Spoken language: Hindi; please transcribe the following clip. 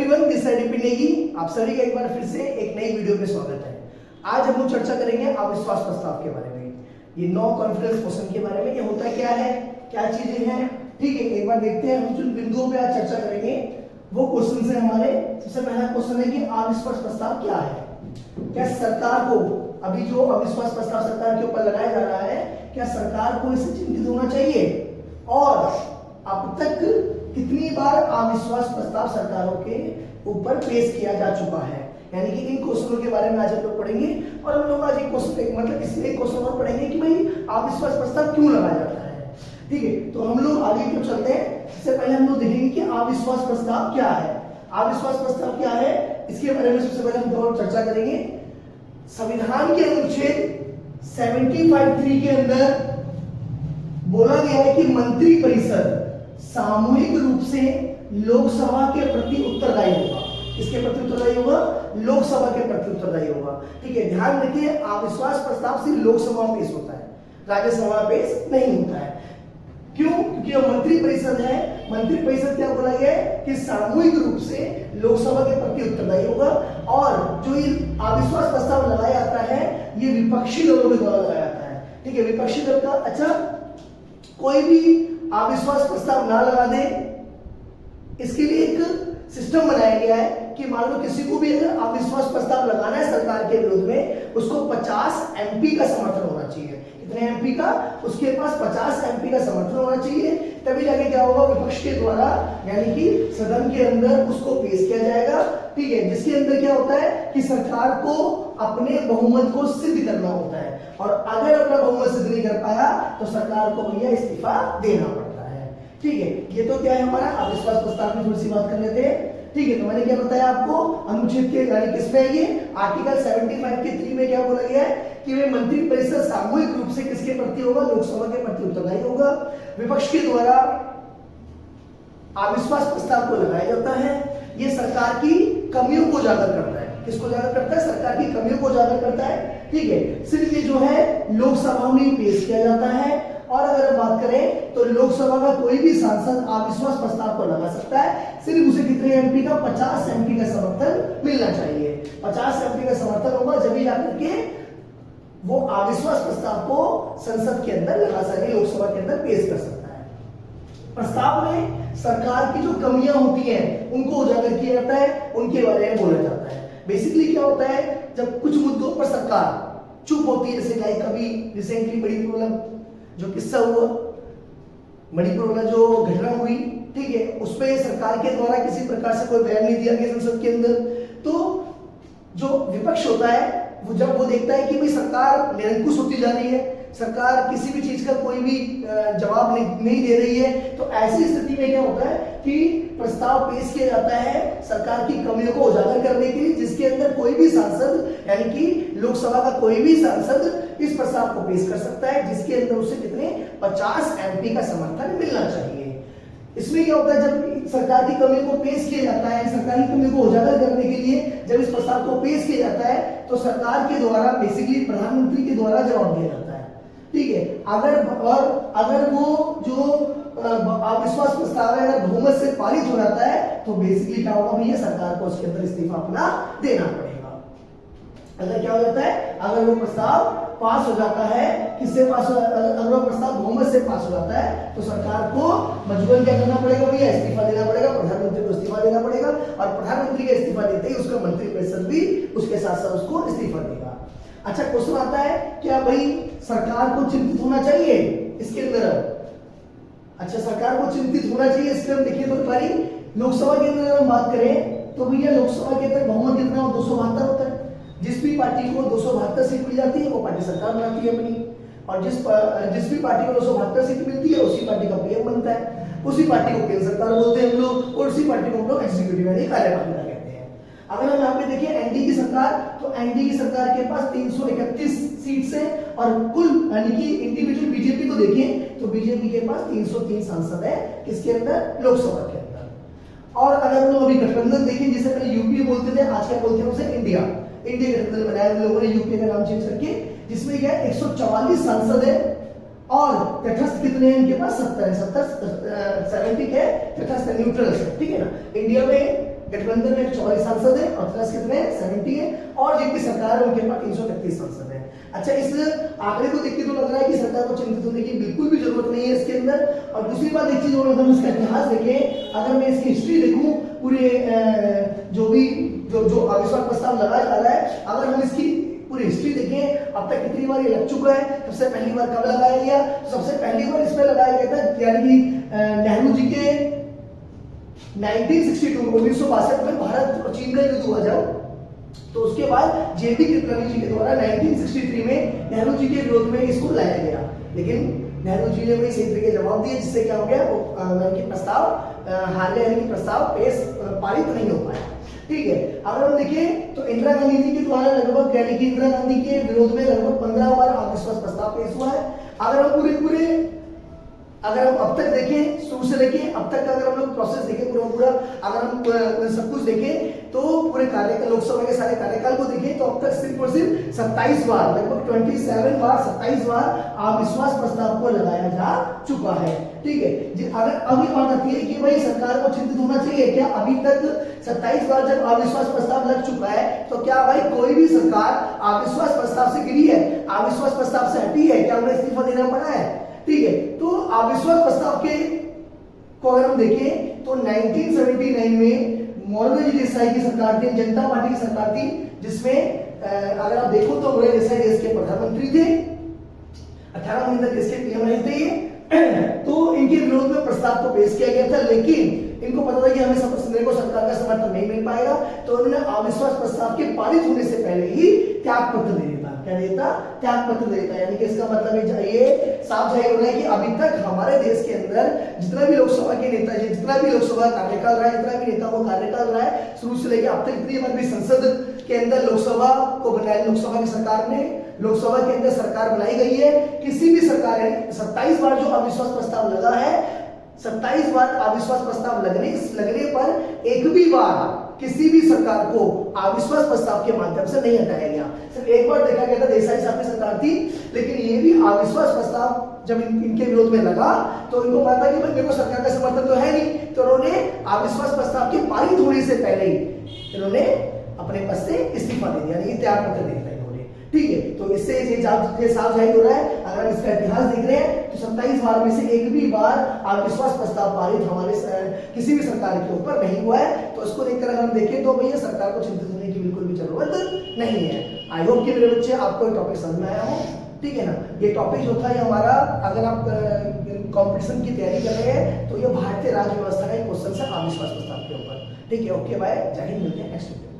एवरीवन, दिस है डीपी नेगी। आप सभी का एक बार फिर से एक नई वीडियो पे स्वागत है। आज हम लोग चर्चा करेंगे अविश्वास प्रस्ताव के बारे में, ये नो कॉन्फिडेंस क्वेश्चन के बारे में। ये होता क्या है, क्या चीजें हैं, ठीक है। एक बार देखते हैं हम जिन बिंदुओं पे आज चर्चा करेंगे वो क्वेश्चन से हमारे। सबसे पहला क्वेश्चन है कि अविश्वास प्रस्ताव क्या है। क्या सरकार को अभी जो अविश्वास प्रस्ताव सरकार के ऊपर लगाया जा रहा है, क्या सरकार को इससे चिंतित होना चाहिए, और अब तक कितनी बार अविश्वास प्रस्ताव सरकारों के ऊपर पेश किया जा चुका है। यानी कि इन क्वेश्चनों के बारे में आज हम लोग पढ़ेंगे। और हम लोग आज एक क्वेश्चन, मतलब इसमें एक क्वेश्चन और पढ़ेंगे कि भाई अविश्वास प्रस्ताव क्यों लगाया जाता है, ठीक है। तो हम लोग आगे क्यों चलते हैं, इससे पहले हम लोग देखेंगे कि अविश्वास प्रस्ताव क्या है। अविश्वास प्रस्ताव क्या है, इसके बारे में सबसे पहले हम थोड़ा चर्चा करेंगे। संविधान के अनुच्छेद 75(3) के अंदर बोला गया है कि मंत्री परिषद सामूहिक रूप से लोकसभा के प्रति उत्तरदायी होगा। किसके प्रति उत्तरदायी होगा? लोकसभा के प्रति उत्तरदायी होगा, ठीक है। ध्यान रखिए, अविश्वास प्रस्ताव सिर्फ लोकसभा में पेश होता है, राज्यसभा में पेश नहीं होता है। क्यों? क्योंकि मंत्री परिषद है। मंत्री परिषद क्या बोला गया है कि सामूहिक रूप से लोकसभा के प्रति उत्तरदायी होगा। और जो ये अविश्वास प्रस्ताव लगाया जाता है, ये विपक्षी दलों के द्वारा लगाया जाता है, ठीक है। विपक्षी दल का, अच्छा, कोई भी अविश्वास प्रस्ताव ना लगा दे, इसके लिए एक सिस्टम बनाया गया है कि मान लो किसी को भी अगर अविश्वास प्रस्ताव लगाना है सरकार के विरोध में, उसको 50 एमपी का समर्थन होना चाहिए। कितने एमपी का? उसके पास 50 एमपी का समर्थन होना चाहिए, तभी जाके क्या होगा, विपक्ष के द्वारा यानी कि सदन के अंदर उसको पेश किया जाएगा, ठीक है। जिसके अंदर क्या होता है कि सरकार को अपने बहुमत को सिद्ध करना होता है, और अगर अपना बहुमत सिद्ध नहीं कर पाया तो सरकार को भैया इस्तीफा देना पड़ता है, ठीक है। ये तो क्या है हमारा अविश्वास प्रस्ताव में, थोड़ी सी बात कर लेते हैं, ठीक है। तो मैंने क्या बताया आपको, अनुच्छेद के यानी किसमें है ये, आर्टिकल 75 के 3 में क्या बोला गया है कि वे मंत्री परिषद सामूहिक रूप से किसके प्रति होगा, लोकसभा के प्रति उत्तरदायी होगा। विपक्ष के द्वारा अविश्वास प्रस्ताव को लगाया जाता है। ये सरकार की कमियों को उजागर करता है। किसको उजागर करता है? सरकार की कमियों को उजागर करता है, ठीक है। सिर्फ ये जो है लोकसभा में पेश किया जाता है। और अगर बात करें तो लोकसभा का कोई भी सांसद अविश्वास प्रस्ताव को लगा सकता है। सिर्फ उसे कितने एमपी का? 50 एमपी का समर्थन मिलना चाहिए। 50 एमपी का समर्थन होगा जब ही जाकर के वो अविश्वास प्रस्ताव को संसद के अंदर लगा सके, लोकसभा के अंदर पेश कर सकता है। प्रस्ताव में सरकार की जो कमियां होती हैं उनको उजागर किया जाता है, उनके बारे में बोला जाता है। बेसिकली क्या होता है, जब कुछ मुद्दों पर सरकार चुप होती है, जैसे लाइक अभी रिसेंटली मणिपुर वाला जो किस्सा हुआ, मणिपुर वाला जो घटना हुई, ठीक है, उस पर सरकार के द्वारा किसी प्रकार से कोई बयान नहीं दिया गया संसद के अंदर, तो जो विपक्ष होता है वो जब वो देखता है कि भाई सरकार निरंकुश होती जा रही है, सरकार किसी भी चीज का कोई भी जवाब नहीं दे रही है, तो ऐसी स्थिति में क्या होता है कि प्रस्ताव पेश किया जाता है सरकार की कमियों को उजागर करने के लिए, जिसके अंदर कोई भी सांसद यानी कि लोकसभा का कोई भी सांसद इस प्रस्ताव को पेश कर सकता है, जिसके अंदर उसे कितने 50 एमपी का समर्थन मिलना चाहिए। इसमें क्या होता है, जब सरकार की कमियों को पेश किया जाता है, सरकार की कमियों को उजागर करने के लिए जब इस प्रस्ताव को पेश किया जाता है, तो सरकार के द्वारा बेसिकली प्रधानमंत्री के द्वारा जवाब दिया जाता है, ठीक है। अगर वो जो अविश्वास प्रस्ताव है अगर बहुमत से पारित हो जाता है, तो बेसिकली क्या होगा भैया, सरकार को उसके अंदर इस्तीफा अपना देना पड़ेगा। अगर क्या हो जाता है, अगर वो प्रस्ताव पास हो जाता है, किससे पास हो, अगर वो प्रस्ताव बहुमत से पास हो जाता है, तो सरकार को मजबूरन क्या करना पड़ेगा भैया, इस्तीफा देना पड़ेगा, प्रधानमंत्री को इस्तीफा देना पड़ेगा। और प्रधानमंत्री का इस्तीफा देते ही उसका मंत्री परिषद भी उसके साथ साथ उसको इस्तीफा देगा। अच्छा, क्वेश्चन आता है, क्या भाई सरकार को चिंतित होना चाहिए इसके अंदर? अच्छा, सरकार को चिंतित होना चाहिए इसके अंदर। देखिए तो भाई लोकसभा के अंदर हम बात करें तो भैया लोकसभा के अंदर बहुमत कितना हो, 272 होता है। जिस भी पार्टी को 272 सीट मिल जाती है वो पार्टी सरकार बनाती है अपनी, और जिस भी पार्टी को 272 सीट मिलती है उसी पार्टी का पीएम बनता है, उसी पार्टी को केंद्र सरकार बोलते हैं हम लोग, और उसी पार्टी को हम लोग एग्जीक्यूटिव यानी कार्यपालिका कहते हैं। अगर हम यहाँ पे देखिए एनडीए की सरकार, तो एनडीए की सरकार के पास 331 सीट्स है, और कुल यानी कि इंडिविजुअल बीजेपी को देखें तो बीजेपी के पास 303 सांसद है, किसके अंदर, लोकसभा के अंदर। और अगर हम लोग अभी गठबंधन देखें, जिसे पहले यूपीए बोलते थे, आज क्या बोलते हैं उसे इंडिया गठबंधन बनाया लोगों ने यूपीए का नाम चेंज करके, जिसमें क्या 144 सांसद है, और तटस्थ कितने हैं इनके पास? 70 है, 70 के तटस्थ न्यूट्रल है, ठीक है ना। इंडिया में गठबंधन में 44 सांसद है और प्लस कितने 70 है, और जिनकी सरकार है उनके पास 331 सांसद है। अच्छा, इस आंकड़े को देख के तो लग रहा है कि सरकार को चिंतित होने की बिल्कुल भी जरूरत नहीं है इसके अंदर। और दूसरी बात, एक चीज और अगर इसका इतिहास देखें, अगर मैं इसकी हिस्ट्री देखूं पूरे जो भी जो अविश्वास प्रस्ताव लगाया जा रहा है, अगर हम इसकी पूरी हिस्ट्री देखें अब तक कितनी बार ये लग चुका है। सबसे पहली बार कब लगाया गया? सबसे पहली बार इसमें लगाया गया था यानी कि नेहरू जी के 1962 में भारत और चीन का युद्ध हुआ जब, तो उसके बाद जेबी कृपलानी जी के द्वारा 1963 में नेहरू जी के विरोध में इसको लाया गया, लेकिन नेहरू जी ने वही सही तरीके जवाब दिए, जिससे क्या हो गया, वो प्रस्ताव हार गया, यानी कि प्रस्ताव पारित नहीं हो पाया। ठीक है, अगर हम देखें तो इंदिरा गांधी जी के द्वारा लगभग यानी कि इंदिरा गांधी के विरोध में लगभग 15 बार अविश्वास प्रस्ताव पेश हुआ है। अगर हम अगर हम अब तक देखें शुरू से लेके अब तक का अगर हम लोग प्रोसेस देखें पूरा अगर हम सब कुछ देखें तो पूरे कार्यकाल लोकसभा के सारे कार्यकाल को देखें तो अब तक सिर्फ और सिर्फ 27 बार लगभग 27 बार 27 बार अविश्वास प्रस्ताव को लगाया जा चुका है। ठीक है, अगर अभी बात आती है कि भाई सरकार को चिंतित होना चाहिए क्या, अभी तक 27 बार जब अविश्वास प्रस्ताव लग चुका है तो क्या भाई कोई भी सरकार अविश्वास प्रस्ताव से गिरी है, अविश्वास प्रस्ताव से हटी है क्या, उन्हें इस्तीफा देना पड़ा है? ठीक है, तो अविश्वास प्रस्ताव के को अगर हम देखें तो 1979 में मोरारजी देसाई की सरकार थी, जनता पार्टी की सरकार थी, जिसमें अगर आप देखो तो मोरारजी देसाई देश के प्रधानमंत्री थे, 18 महीने तक देश के पीएम रहे थे। तो इनके विरोध में प्रस्ताव को पेश किया गया था, लेकिन इनको पता था कि हमें मेरे को सरकार का समर्थन नहीं मिल पाएगा, तो उन्होंने अविश्वास प्रस्ताव के पारित होने से पहले ही त्याग पत्र दे देता। क्या देता? त्याग पत्र देता। यानी कि इसका मतलब ये साफ जाहिर हो रहा है कि अभी तक हमारे देश के अंदर जितना भी लोकसभा के नेता जितना भी लोकसभा कार्यकाल रहा है, जितना भी नेताओं का कार्यकाल रहा है शुरू से लेकर अब तक, इतनी बार भी संसद के अंदर लोकसभा को बनाया, लोकसभा की सरकार ने लोकसभा के अंदर सरकार बनाई गई है, किसी भी सरकार ने 27 बार जो अविश्वास प्रस्ताव लगा है, 27 बार अविश्वास प्रस्ताव लगने पर एक भी बार किसी भी सरकार को अविश्वास प्रस्ताव के माध्यम से नहीं हटाया गया। सिर्फ एक बार देखा गया था, देसाई साहब की सरकार थी, लेकिन ये भी अविश्वास प्रस्ताव जब इनके विरोध में लगा तो इनको पता था कि भाई मेरे को सरकार का समर्थन तो है नहीं, तो उन्होंने अविश्वास प्रस्ताव के पारित होने से पहले ही इन्होंने अपने पद से इस्तीफा दे दिया, यानी कि त्याग पत्र दे दिया। ठीक है, तो इससे ये साफ जाहिर हो रहा है, अगर इसका इतिहास देख रहे हैं तो 27 बार में से एक भी बार अविश्वास प्रस्ताव पारित हमारे किसी भी सरकार के ऊपर नहीं हुआ है। तो इसको देखकर अगर हम देखें तो भैया सरकार को चिंतित होने की बिल्कुल भी जरूरत नहीं है। आई होप कि मेरे बच्चे आपको ये टॉपिक समझ में आया हो। ठीक है ना, ये टॉपिक जो था ये हमारा, अगर आप कॉम्पिटिशन की तैयारी कर रहे हैं तो ये भारतीय राज्य व्यवस्था का एक क्वेश्चन है अविश्वास प्रस्ताव के ऊपर। ठीक है, ओके बाय, जय हिंद, मिलते हैं नेक्स्ट वीडियो।